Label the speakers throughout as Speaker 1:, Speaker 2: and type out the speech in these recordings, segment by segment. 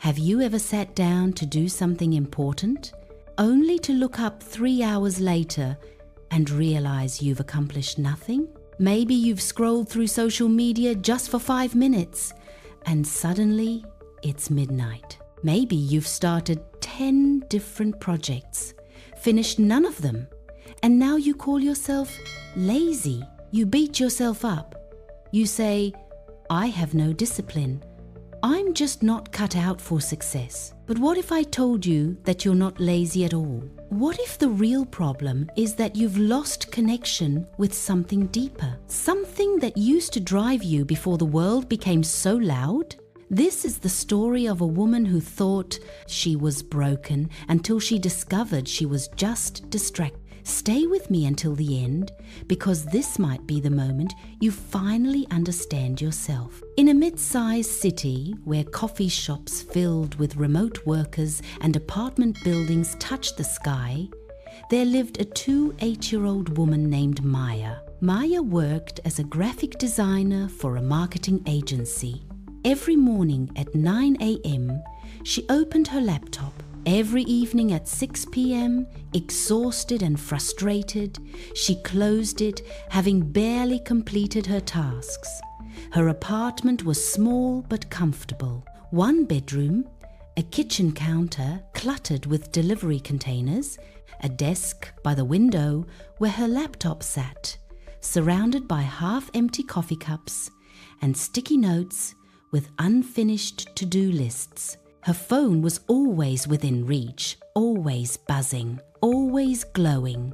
Speaker 1: Have you ever sat down to do something important, only to look up 3 hours later and realize you've accomplished nothing? Maybe you've scrolled through social media just for 5 minutes, and suddenly it's midnight. Maybe you've started 10 different projects, finished none of them, and now you call yourself lazy. You beat yourself up. You say, I have no discipline. I'm just not cut out for success. But what if I told you that you're not lazy at all? What if the real problem is that you've lost connection with something deeper? Something that used to drive you before the world became so loud? This is the story of a woman who thought she was broken until she discovered she was just distracted. Stay with me until the end, because this might be the moment you finally understand yourself. In a mid-sized city where coffee shops filled with remote workers and apartment buildings touched the sky, there lived a 8-year-old woman named Maya. Maya worked as a graphic designer for a marketing agency. Every morning at 9 a.m., she opened her laptop. Every evening at 6 p.m., exhausted and frustrated, she closed it, having barely completed her tasks. Her apartment was small but comfortable. 1 bedroom, a kitchen counter cluttered with delivery containers, a desk by the window where her laptop sat, surrounded by half-empty coffee cups and sticky notes with unfinished to-do lists. Her phone was always within reach, always buzzing, always glowing.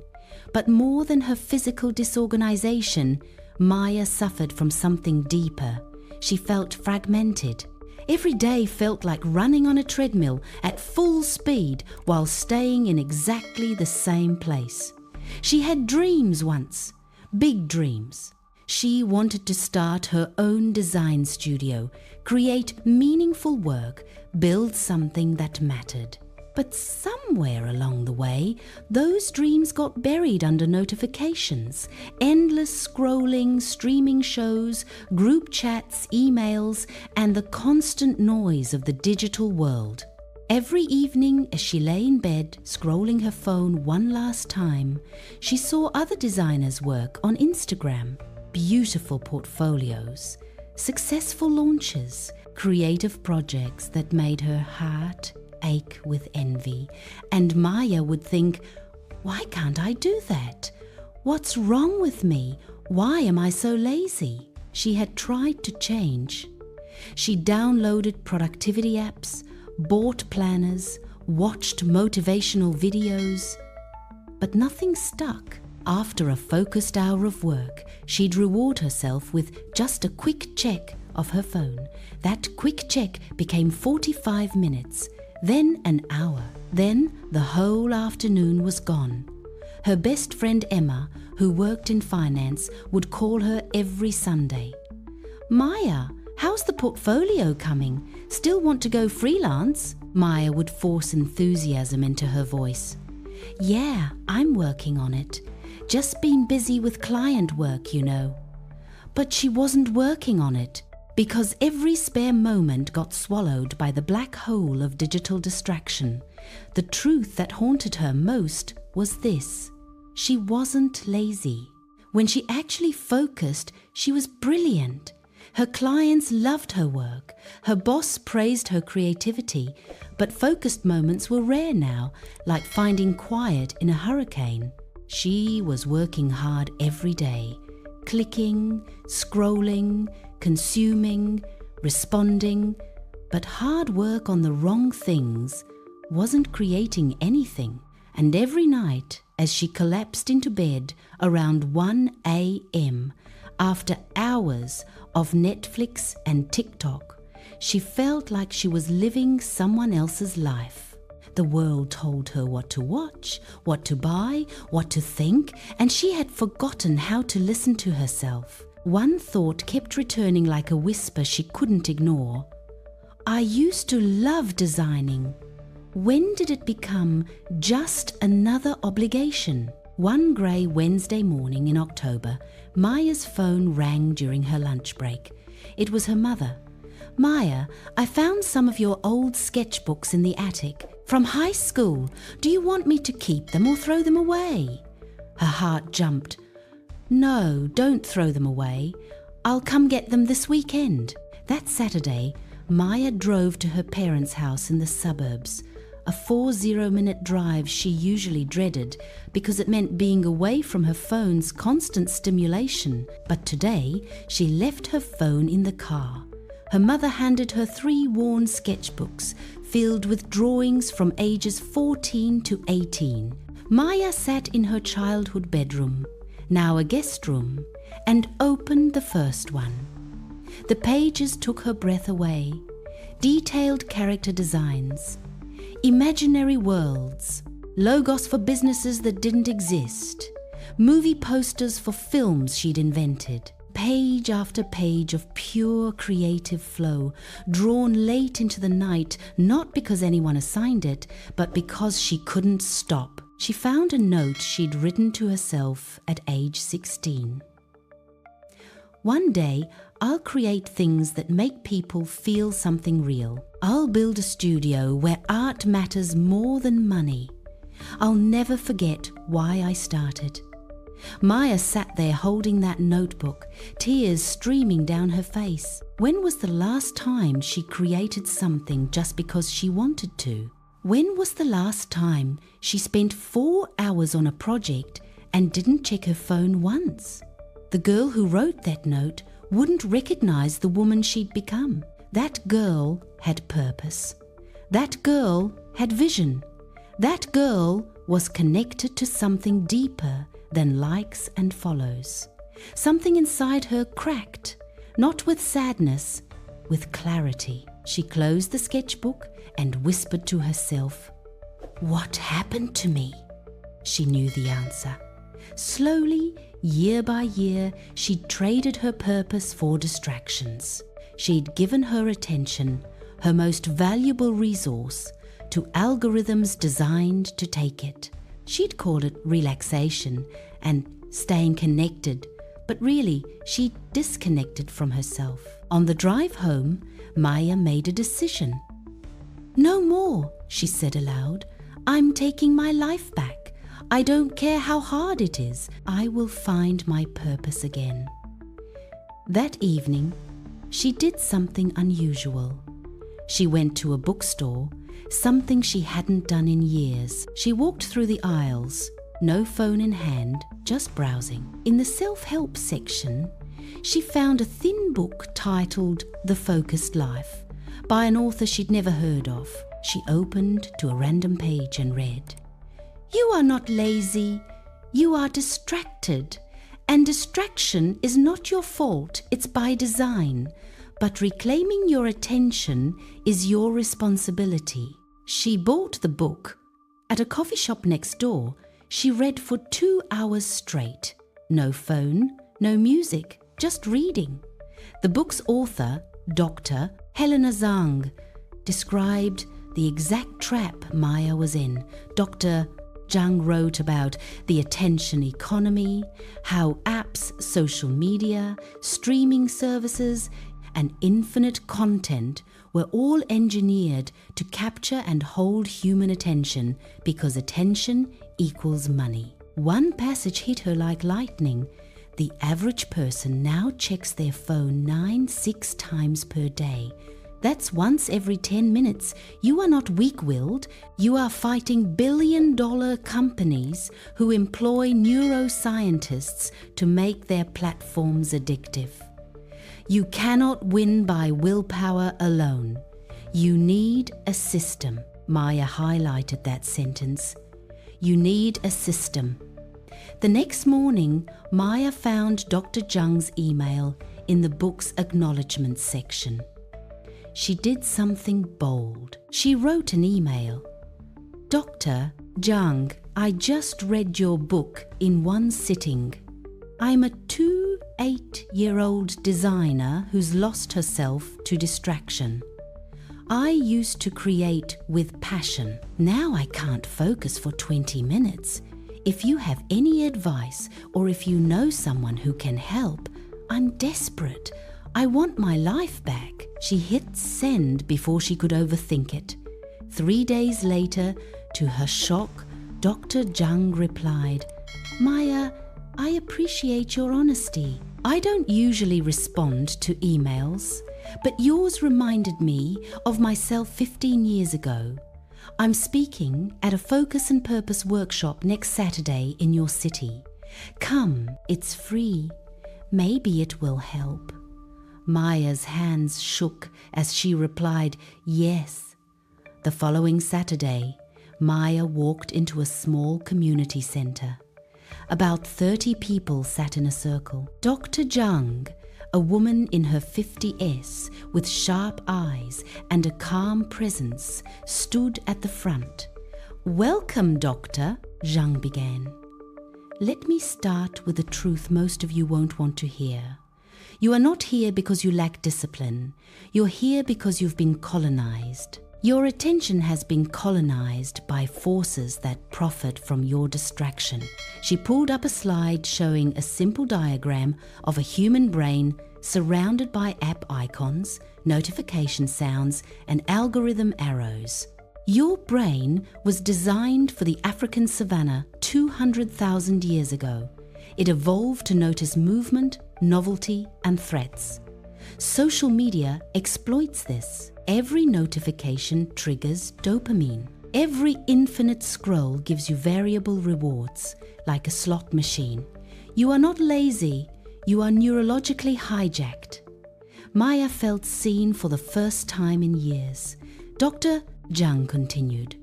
Speaker 1: But more than her physical disorganization, Maya suffered from something deeper. She felt fragmented. Every day felt like running on a treadmill at full speed while staying in exactly the same place. She had dreams once, big dreams. She wanted to start her own design studio, create meaningful work, build something that mattered. But somewhere along the way, those dreams got buried under notifications, endless scrolling, streaming shows, group chats, emails, and the constant noise of the digital world. Every evening as she lay in bed, scrolling her phone one last time, she saw other designers' work on Instagram. Beautiful portfolios, successful launches, creative projects that made her heart ache with envy. And Maya would think, why can't I do that? What's wrong with me? Why am I so lazy? She had tried to change. She downloaded productivity apps, bought planners, watched motivational videos, but nothing stuck. After a focused hour of work, she'd reward herself with just a quick check of her phone. That quick check became 45 minutes, then an hour. Then the whole afternoon was gone. Her best friend Emma, who worked in finance, would call her every Sunday. Maya, how's the portfolio coming? Still want to go freelance? Maya would force enthusiasm into her voice. Yeah, I'm working on it. Just been busy with client work, you know. But she wasn't working on it because every spare moment got swallowed by the black hole of digital distraction. The truth that haunted her most was this: she wasn't lazy. When she actually focused, she was brilliant. Her clients loved her work. Her boss praised her creativity, but focused moments were rare now, like finding quiet in a hurricane. She was working hard every day, clicking, scrolling, consuming, responding, but hard work on the wrong things wasn't creating anything. And every night, as she collapsed into bed around 1 a.m., after hours of Netflix and TikTok, she felt like she was living someone else's life. The world told her what to watch, what to buy, what to think, and she had forgotten how to listen to herself. One thought kept returning like a whisper she couldn't ignore. I used to love designing. When did it become just another obligation? One grey Wednesday morning in October, Maya's phone rang during her lunch break. It was her mother. Maya, I found some of your old sketchbooks in the attic. From high school. Do you want me to keep them or throw them away? Her heart jumped. No, don't throw them away. I'll come get them this weekend. That Saturday, Maya drove to her parents' house in the suburbs, a 40-minute drive she usually dreaded because it meant being away from her phone's constant stimulation. But today, she left her phone in the car. Her mother handed her 3 worn sketchbooks filled with drawings from ages 14 to 18. Maya sat in her childhood bedroom, now a guest room, and opened the first one. The pages took her breath away. Detailed character designs, imaginary worlds, logos for businesses that didn't exist, movie posters for films she'd invented. Page after page of pure creative flow, drawn late into the night, not because anyone assigned it, but because she couldn't stop. She found a note she'd written to herself at age 16. One day, I'll create things that make people feel something real. I'll build a studio where art matters more than money. I'll never forget why I started. Maya sat there holding that notebook, tears streaming down her face. When was the last time she created something just because she wanted to? When was the last time she spent 4 hours on a project and didn't check her phone once? The girl who wrote that note wouldn't recognize the woman she'd become. That girl had purpose. That girl had vision. That girl was connected to something deeper than likes and follows. Something inside her cracked, not with sadness, with clarity. She closed the sketchbook and whispered to herself, "What happened to me?" She knew the answer. Slowly, year by year, she'd traded her purpose for distractions. She'd given her attention, her most valuable resource, to algorithms designed to take it. She'd call it relaxation and staying connected, but really she'd disconnected from herself. On the drive home, Maya made a decision. "No more," she said aloud. "I'm taking my life back. I don't care how hard it is. I will find my purpose again." That evening, she did something unusual. She went to a bookstore, something she hadn't done in years. She walked through the aisles, no phone in hand, just browsing. In the self-help section, she found a thin book titled The Focused Life by an author she'd never heard of. She opened to a random page and read, "You are not lazy, you are distracted. And distraction is not your fault, it's by design. But reclaiming your attention is your responsibility." She bought the book. At a coffee shop next door, she read for 2 hours straight. No phone, no music, just reading. The book's author, Dr. Helena Zhang, described the exact trap Maya was in. Dr. Zhang wrote about the attention economy, how apps, social media, streaming services, and infinite content were all engineered to capture and hold human attention because attention equals money. One passage hit her like lightning. The average person now checks their phone 6 times per day. That's once every 10 minutes. You are not weak-willed. You are fighting billion-dollar companies who employ neuroscientists to make their platforms addictive. You cannot win by willpower alone. You need a system. Maya highlighted that sentence. You need a system. The next morning, Maya found Dr. Zhang's email in the book's acknowledgement section. She did something bold. She wrote an email. "Dr. Zhang, I just read your book in one sitting. I'm a 8-year-old designer who's lost herself to distraction. I used to create with passion. Now I can't focus for 20 minutes. If you have any advice or if you know someone who can help, I'm desperate. I want my life back. She hit send before she could overthink it. 3 days later, to her shock, Dr. Zhang replied, "Maya, I appreciate your honesty. I don't usually respond to emails, but yours reminded me of myself 15 years ago. I'm speaking at a Focus and Purpose workshop next Saturday in your city. Come, it's free. Maybe it will help." Maya's hands shook as she replied, "Yes." The following Saturday, Maya walked into a small community center. About 30 people sat in a circle. Dr. Zhang, a woman in her 50s with sharp eyes and a calm presence, stood at the front. "Welcome, Doctor," Zhang began. "Let me start with the truth most of you won't want to hear. You are not here because you lack discipline. You're here because you've been colonized. Your attention has been colonized by forces that profit from your distraction." She pulled up a slide showing a simple diagram of a human brain surrounded by app icons, notification sounds, and algorithm arrows. Your brain was designed for the African savanna 200,000 years ago. It evolved to notice movement, novelty, and threats. Social media exploits this. Every notification triggers dopamine. Every infinite scroll gives you variable rewards, like a slot machine. You are not lazy, you are neurologically hijacked. Maya felt seen for the first time in years. Dr. Zhang continued,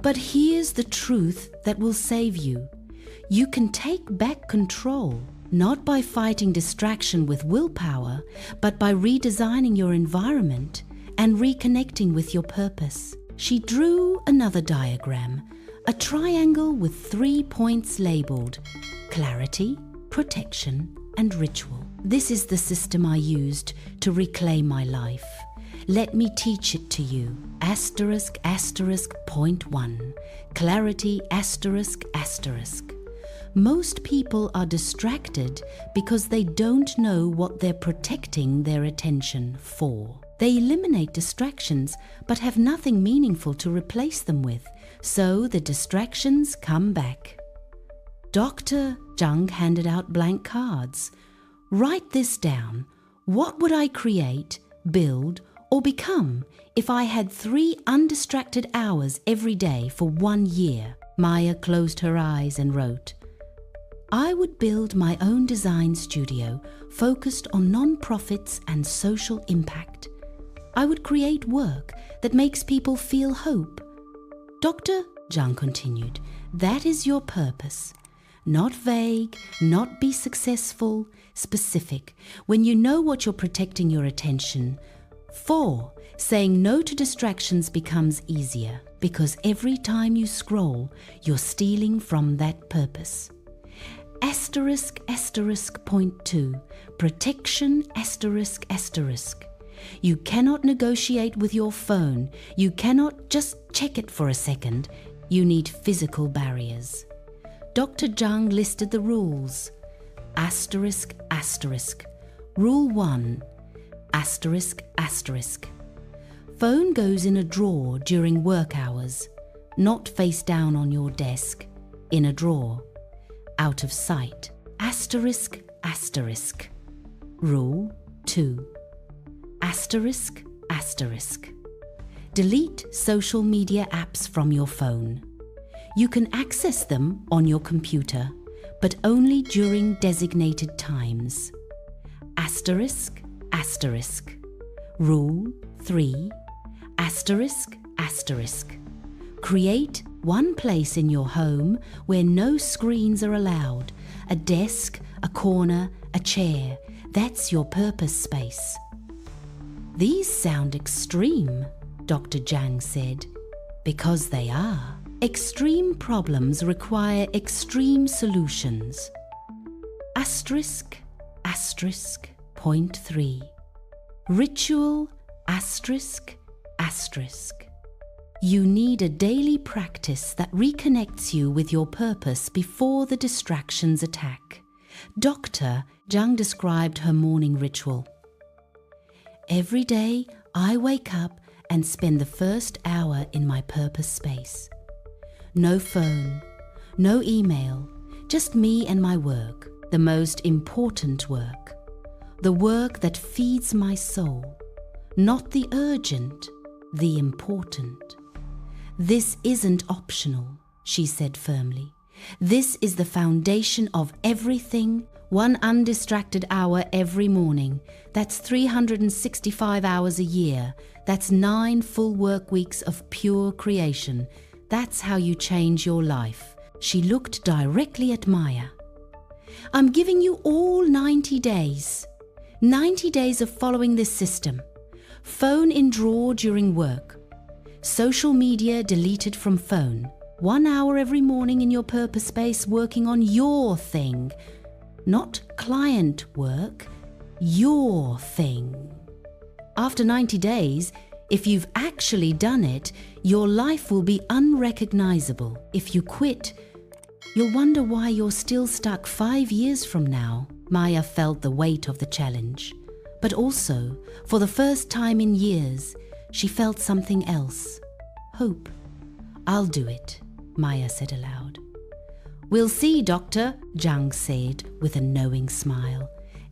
Speaker 1: "But here's the truth that will save you. You can take back control, not by fighting distraction with willpower, but by redesigning your environment and reconnecting with your purpose." She drew another diagram, a triangle with 3 points labeled clarity, protection, and ritual. "This is the system I used to reclaim my life. Let me teach it to you. Asterisk, asterisk, point 1. Clarity, asterisk, asterisk. Most people are distracted because they don't know what they're protecting their attention for. They eliminate distractions but have nothing meaningful to replace them with, so the distractions come back." Dr. Zhang handed out blank cards. "Write this down. What would I create, build, or become if I had 3 undistracted hours every day for 1 year?" Maya closed her eyes and wrote, "I would build my own design studio focused on non-profits and social impact. I would create work that makes people feel hope." Dr. Zhang continued, "That is your purpose. Not vague, not be successful, specific. When you know what you're protecting your attention for, saying no to distractions becomes easier, because every time you scroll, you're stealing from that purpose." Asterisk, asterisk, point 2. Protection, asterisk, asterisk. You cannot negotiate with your phone. You cannot just check it for a second. You need physical barriers. Dr. Zhang listed the rules. Asterisk, asterisk. Rule 1. Asterisk, asterisk. Phone goes in a drawer during work hours, not face down on your desk, in a drawer. Out of sight. Asterisk, asterisk. Rule 2. Asterisk, asterisk. Delete social media apps from your phone. You can access them on your computer, but only during designated times. Asterisk, asterisk. Rule 3. Asterisk, asterisk. Create one place in your home where no screens are allowed. A desk, a corner, a chair. That's your purpose space. "These sound extreme," Dr. Zhang said. "Because they are. Extreme problems require extreme solutions." Asterisk, asterisk, point 3. Ritual, asterisk, asterisk. You need a daily practice that reconnects you with your purpose before the distractions attack. Dr. Zhang described her morning ritual. Every day, I wake up and spend the first hour in my purpose space. No phone, no email, just me and my work, the most important work. The work that feeds my soul, not the urgent, the important. This isn't optional, she said firmly. This is the foundation of everything. 1 undistracted hour every morning. That's 365 hours a year. That's 9 full work weeks of pure creation. That's how you change your life. She looked directly at Maya. I'm giving you all 90 days. 90 days of following this system. Phone in drawer during work. Social media deleted from phone. 1 hour every morning in your purpose space working on your thing. Not client work, your thing. After 90 days, if you've actually done it, your life will be unrecognizable. If you quit, you'll wonder why you're still stuck 5 years from now. Maya felt the weight of the challenge. But also, for the first time in years, she felt something else. Hope. I'll do it, Maya said aloud. We'll see, Doctor, Zhang said with a knowing smile.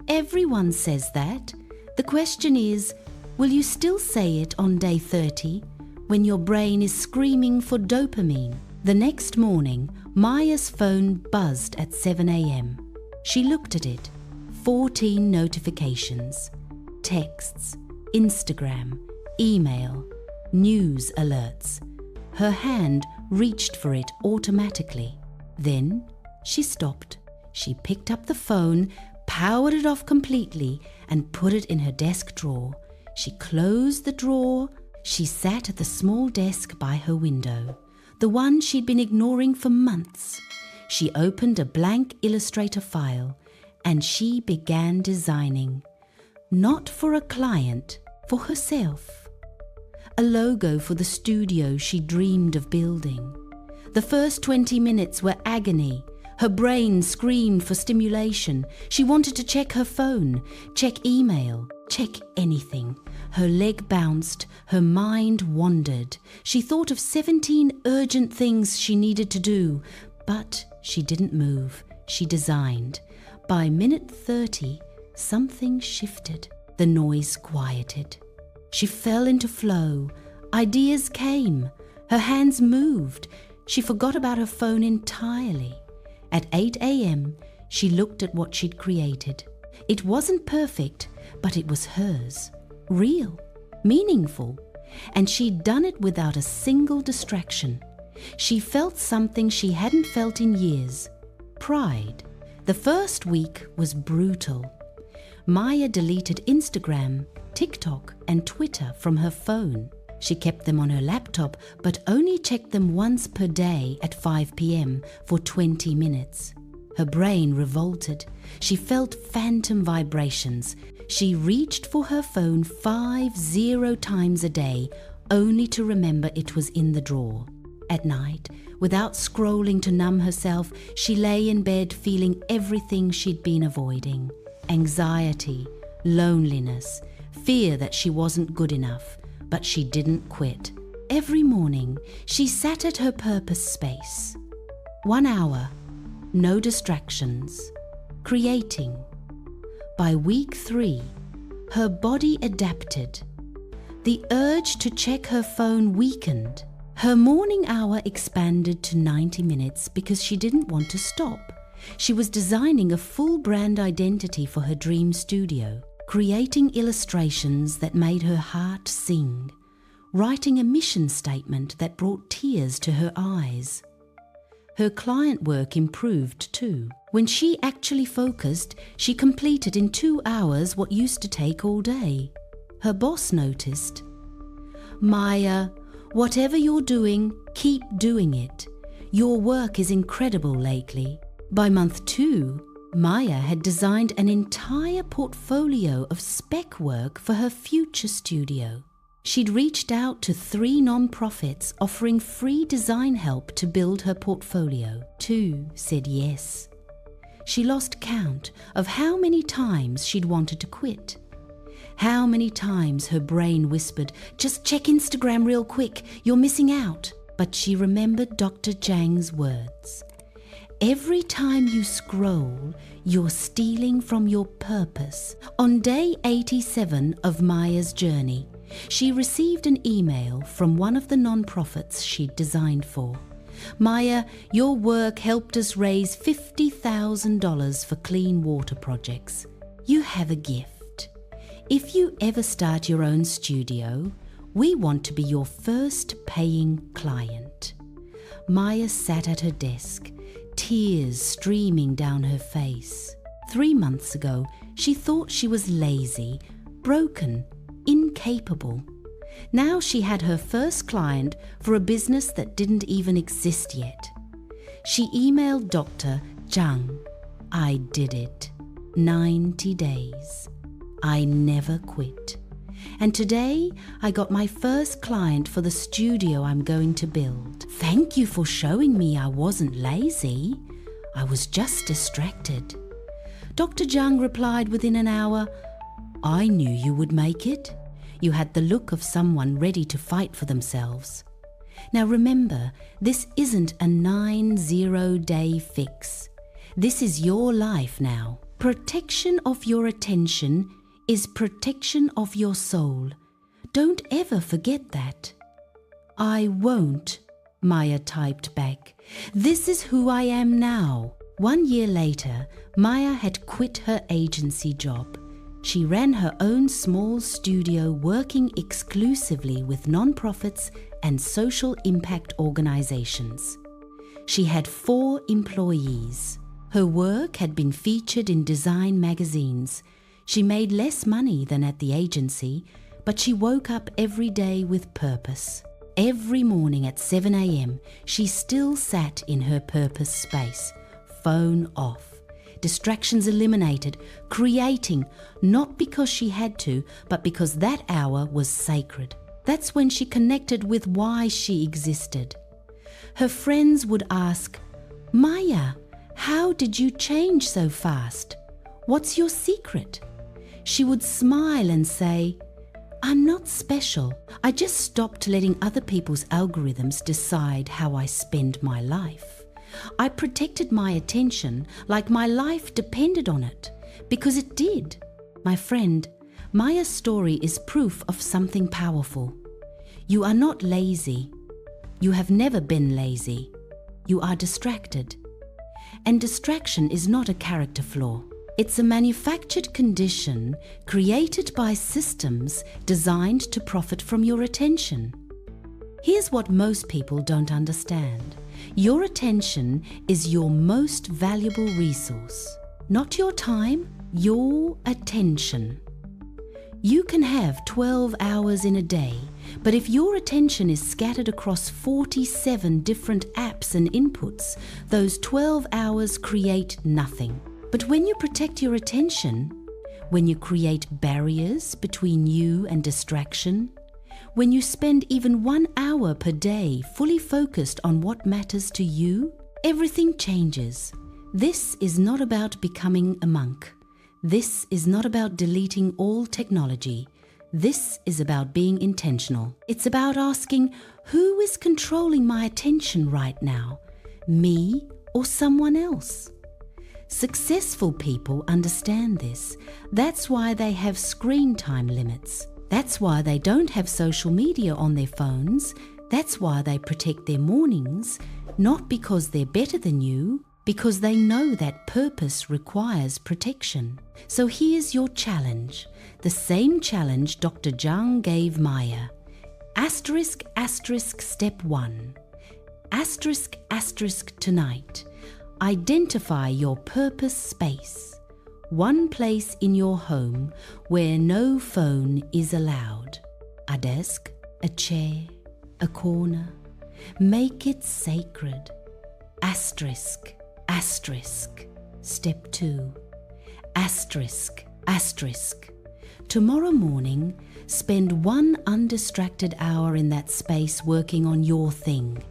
Speaker 1: Everyone says that. The question is, will you still say it on day 30 when your brain is screaming for dopamine? The next morning, Maya's phone buzzed at 7 a.m. She looked at it. 14 notifications. Texts, Instagram, email, news alerts. Her hand reached for it automatically. Then she stopped. She picked up the phone, powered it off completely, and put it in her desk drawer. She closed the drawer. She sat at the small desk by her window, the one she'd been ignoring for months. She opened a blank Illustrator file, and she began designing. Not for a client, for herself. A logo for the studio she dreamed of building. The first 20 minutes were agony. Her brain screamed for stimulation. She wanted to check her phone, check email, check anything. Her leg bounced, her mind wandered. She thought of 17 urgent things she needed to do, but she didn't move. She designed. By minute 30, something shifted. The noise quieted. She fell into flow. Ideas came. Her hands moved. She forgot about her phone entirely. At 8 a.m., she looked at what she'd created. It wasn't perfect, but it was hers. Real, meaningful. And she'd done it without a single distraction. She felt something she hadn't felt in years. Pride. The first week was brutal. Maya deleted Instagram, TikTok, and Twitter from her phone. She kept them on her laptop, but only checked them once per day at 5 p.m. for 20 minutes. Her brain revolted. She felt phantom vibrations. She reached for her phone 50 times a day, only to remember it was in the drawer. At night, without scrolling to numb herself, she lay in bed feeling everything she'd been avoiding. Anxiety, loneliness, fear that she wasn't good enough. But she didn't quit. Every morning, she sat at her purpose space. 1 hour, no distractions, creating. By week 3, her body adapted. The urge to check her phone weakened. Her morning hour expanded to 90 minutes because she didn't want to stop. She was designing a full brand identity for her dream studio. Creating illustrations that made her heart sing, writing a mission statement that brought tears to her eyes. Her client work improved too. When she actually focused, she completed in 2 hours what used to take all day. Her boss noticed. Maya, whatever you're doing, keep doing it. Your work is incredible lately. By month 2, Maya had designed an entire portfolio of spec work for her future studio. She'd reached out to 3 non-profits offering free design help to build her portfolio. 2 said yes. She lost count of how many times she'd wanted to quit, How many times her brain whispered, "Just check Instagram real quick, you're missing out." But she remembered Dr. Zhang's words. Every time you scroll, you're stealing from your purpose. On day 87 of Maya's journey, she received an email from one of the non-profits she'd designed for. "Maya, your work helped us raise $50,000 for clean water projects. You have a gift. If you ever start your own studio, we want to be your first paying client." Maya sat at her desk, tears streaming down her face. 3 months ago, she thought she was lazy, broken, incapable. Now she had her first client for a business that didn't even exist yet. She emailed Dr. Zhang. "I did it. 90 days. I never quit. And today I got my first client for the studio I'm going to build. Thank you for showing me I wasn't lazy. I was just distracted." Dr. Zhang replied within an hour, "I knew you would make it. You had the look of someone ready to fight for themselves." Now remember, this isn't a 90-day fix. This is your life now. Protection of your attention is protection of your soul. Don't ever forget that. "I won't," Maya typed back. "This is who I am now." 1 year later, Maya had quit her agency job. She ran her own small studio working exclusively with non-profits and social impact organizations. She had 4 employees. Her work had been featured in design magazines. She made less money than at the agency, but she woke up every day with purpose. Every morning at 7 a.m., she still sat in her purpose space, phone off. Distractions eliminated, creating, not because she had to, but because that hour was sacred. That's when she connected with why she existed. Her friends would ask, "Maya, how did you change so fast? What's your secret?" She would smile and say, "I'm not special. I just stopped letting other people's algorithms decide how I spend my life. I protected my attention like my life depended on it, because it did." My friend, Maya's story is proof of something powerful. You are not lazy. You have never been lazy. You are distracted. And distraction is not a character flaw. It's a manufactured condition created by systems designed to profit from your attention. Here's what most people don't understand. Your attention is your most valuable resource. Not your time, your attention. You can have 12 hours in a day, but if your attention is scattered across 47 different apps and inputs, those 12 hours create nothing. But when you protect your attention, when you create barriers between you and distraction, when you spend even 1 hour per day fully focused on what matters to you, everything changes. This is not about becoming a monk. This is not about deleting all technology. This is about being intentional. It's about asking, who is controlling my attention right now? Me or someone else? Successful people understand this. That's why they have screen time limits. That's why they don't have social media on their phones. That's why they protect their mornings, not because they're better than you, because they know that purpose requires protection. So here's your challenge, the same challenge Dr. Zhang gave Maya. Asterisk, asterisk, step 1. Asterisk, asterisk, tonight. Identify your purpose space. One place in your home where no phone is allowed. A desk, a chair, a corner. Make it sacred. Asterisk, asterisk. Step 2. Asterisk, asterisk. Tomorrow morning, spend 1 undistracted hour in that space working on your thing.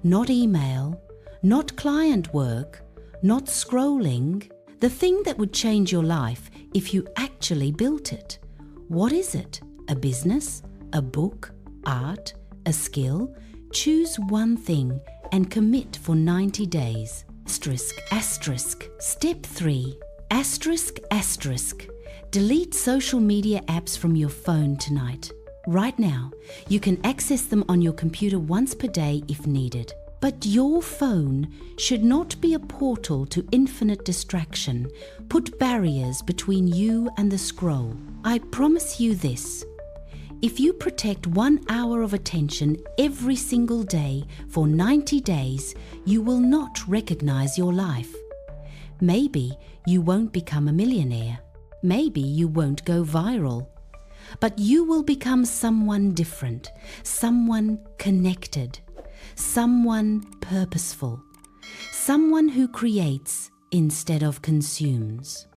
Speaker 1: Not email, not client work, not scrolling. The thing that would change your life if you actually built it. What is it? A business? A book? Art? A skill? Choose one thing and commit for 90 days. Asterisk, asterisk. Step 3. Asterisk, asterisk. Delete social media apps from your phone tonight. Right now, you can access them on your computer once per day if needed. But your phone should not be a portal to infinite distraction. Put barriers between you and the scroll. I promise you this. If you protect 1 hour of attention every single day for 90 days, you will not recognize your life. Maybe you won't become a millionaire. Maybe you won't go viral. But you will become someone different, someone connected, someone purposeful, someone who creates instead of consumes.